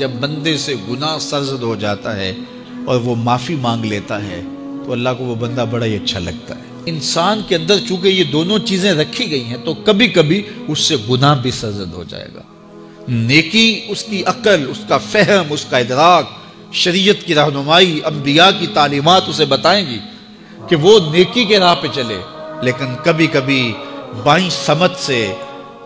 جب بندے سے گناہ سرزد ہو جاتا ہے اور وہ معافی مانگ لیتا ہے تو اللہ کو وہ بندہ بڑا ہی اچھا لگتا ہے۔ انسان کے اندر چونکہ یہ دونوں چیزیں رکھی گئی ہیں تو کبھی کبھی اس سے گناہ بھی سرزد ہو جائے گا۔ نیکی اس کی عقل، اس کا فہم، اس کا ادراک، شریعت کی رہنمائی، انبیاء کی تعلیمات اسے بتائیں گی کہ وہ نیکی کے راہ پہ چلے، لیکن کبھی کبھی بائیں سمت سے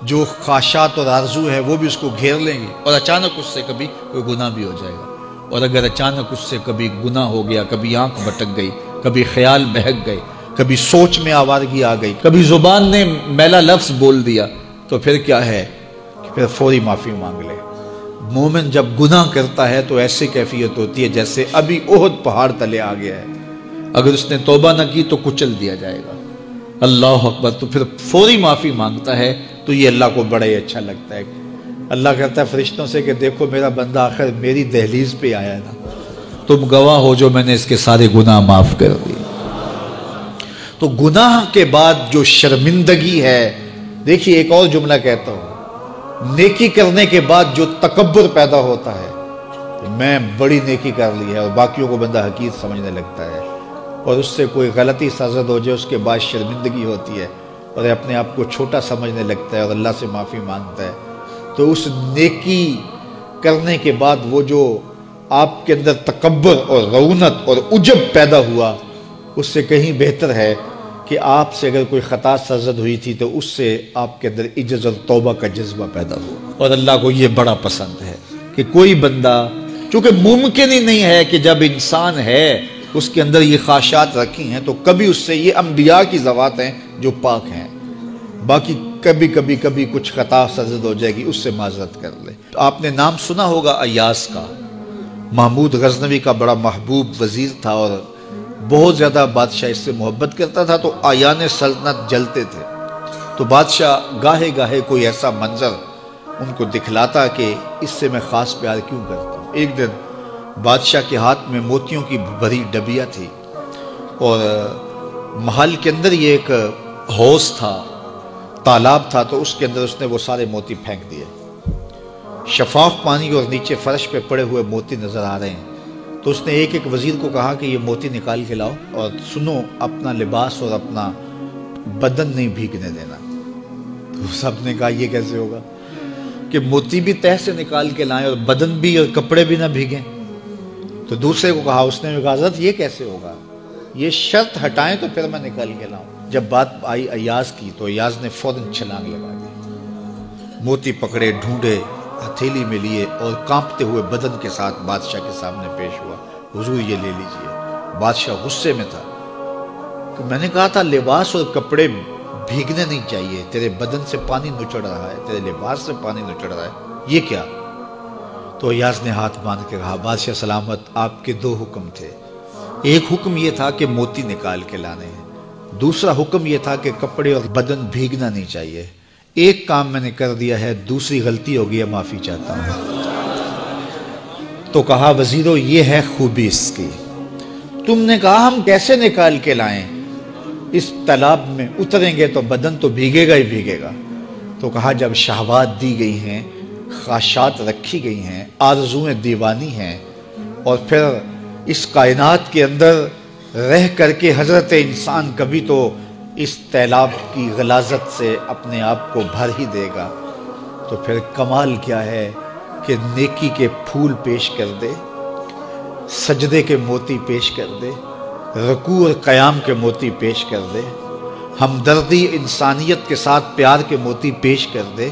جو خواہشات اور آرزو ہے وہ بھی اس کو گھیر لیں گے اور اچانک اس سے کبھی کوئی گناہ بھی ہو جائے گا۔ اور اگر اچانک اس سے کبھی گناہ ہو گیا، کبھی آنکھ بھٹک گئی، کبھی خیال بہک گئے، کبھی سوچ میں آوارگی آ گئی، کبھی زبان نے میلا لفظ بول دیا، تو پھر کیا ہے کہ پھر فوری معافی مانگ لے۔ مومن جب گناہ کرتا ہے تو ایسی کیفیت ہوتی ہے جیسے ابھی احد پہاڑ تلے آ گیا ہے، اگر اس نے توبہ نہ کی تو کچل دیا جائے گا۔ اللہ اکبر، تو پھر فوری معافی مانگتا ہے تو یہ اللہ کو بڑا ہی اچھا لگتا ہے۔ اللہ کہتا ہے فرشتوں سے کہ دیکھو میرا بندہ آخر میری دہلیز پہ آیا ہے نا، تم گواہ ہو جو میں نے اس کے سارے گناہ معاف کر دیے۔ تو گناہ کے بعد جو شرمندگی ہے، دیکھیے ایک اور جملہ کہتا ہوں، نیکی کرنے کے بعد جو تکبر پیدا ہوتا ہے کہ میں بڑی نیکی کر لی ہے اور باقیوں کو بندہ حقیر سمجھنے لگتا ہے، اور اس سے کوئی غلطی سرزد ہو جائے اس کے بعد شرمندگی ہوتی ہے اور اپنے آپ کو چھوٹا سمجھنے لگتا ہے اور اللہ سے معافی مانگتا ہے، تو اس نیکی کرنے کے بعد وہ جو آپ کے اندر تکبر اور رعونت اور عجب پیدا ہوا، اس سے کہیں بہتر ہے کہ آپ سے اگر کوئی خطا سرزد ہوئی تھی تو اس سے آپ کے اندر عجز اور توبہ کا جذبہ پیدا ہوا۔ اور اللہ کو یہ بڑا پسند ہے کہ کوئی بندہ، چونکہ ممکن ہی نہیں ہے کہ جب انسان ہے اس کے اندر یہ خواہشات رکھی ہیں تو کبھی اس سے، یہ انبیاء کی ذوات ہیں جو پاک ہیں، باقی کبھی کچھ خطا سرزد ہو جائے گی، اس سے معذرت کر لے۔ آپ نے نام سنا ہوگا ایاس کا، محمود غزنوی کا بڑا محبوب وزیر تھا اور بہت زیادہ بادشاہ اس سے محبت کرتا تھا، تو آیان سلطنت جلتے تھے، تو بادشاہ گاہے گاہے کوئی ایسا منظر ان کو دکھلاتا کہ اس سے میں خاص پیار کیوں کرتا ہوں۔ ایک دن بادشاہ کے ہاتھ میں موتیوں کی بھری ڈبیا تھی اور محل کے اندر یہ ایک حوض تھا، تالاب تھا، تو اس کے اندر اس نے وہ سارے موتی پھینک دیے۔ شفاف پانی اور نیچے فرش پہ پڑے ہوئے موتی نظر آ رہے ہیں، تو اس نے ایک ایک وزیر کو کہا کہ یہ موتی نکال کے لاؤ اور سنو اپنا لباس اور اپنا بدن نہیں بھیگنے دینا۔ تو سب نے کہا یہ کیسے ہوگا کہ موتی بھی تہ سے نکال کے لائیں اور بدن بھی اور کپڑے بھی نہ بھیگیں؟ تو دوسرے کو کہا، اس نے کہا حضرت یہ کیسے ہوگا، یہ شرط ہٹائیں تو پھر میں نکال کے لاؤں۔ جب بات آئی ایاز کی تو ایاز نے فوراً چھلانگ لگا دی، موتی پکڑے، ڈھونڈے، ہتھیلی میں لیے اور کانپتے ہوئے بدن کے ساتھ بادشاہ کے سامنے پیش ہوا، حضور یہ لے لیجئے۔ بادشاہ غصے میں تھا کہ میں نے کہا تھا لباس اور کپڑے بھیگنے نہیں چاہیے، تیرے بدن سے پانی نچڑ رہا ہے، تیرے لباس سے پانی نچڑ رہا ہے، یہ کیا؟ تو ایاز نے ہاتھ باندھ کے کہا، بادشاہ سلامت، آپ کے دو حکم تھے، ایک حکم یہ تھا کہ موتی نکال کے لانے ہیں، دوسرا حکم یہ تھا کہ کپڑے اور بدن بھیگنا نہیں چاہیے۔ ایک کام میں نے کر دیا ہے، دوسری غلطی ہو گئی ہے، معافی چاہتا ہوں۔ تو کہا وزیرو یہ ہے خوبی اس کی، تم نے کہا ہم کیسے نکال کے لائیں، اس تالاب میں اتریں گے تو بدن تو بھیگے گا ہی بھیگے گا۔ تو کہا جب شہوات دی گئی ہیں، خواہشات رکھی گئی ہیں، آرزویں دیوانی ہیں، اور پھر اس کائنات کے اندر رہ کر کے حضرت انسان کبھی تو اس تالاب کی غلاظت سے اپنے آپ کو بھر ہی دے گا، تو پھر کمال کیا ہے کہ نیکی کے پھول پیش کر دے، سجدے کے موتی پیش کر دے، رکوع اور قیام کے موتی پیش کر دے، ہمدردی انسانیت کے ساتھ پیار کے موتی پیش کر دے،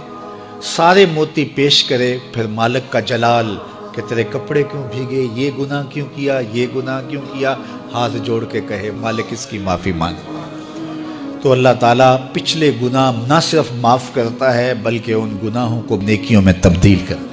سارے موتی پیش کرے، پھر مالک کا جلال کہ تیرے کپڑے کیوں بھیگے، یہ گناہ کیوں کیا، یہ گناہ کیوں کیا، ہاتھ جوڑ کے کہے مالک اس کی معافی مانگ، تو اللہ تعالیٰ پچھلے گناہ نہ صرف معاف کرتا ہے بلکہ ان گناہوں کو نیکیوں میں تبدیل کرتا ہے۔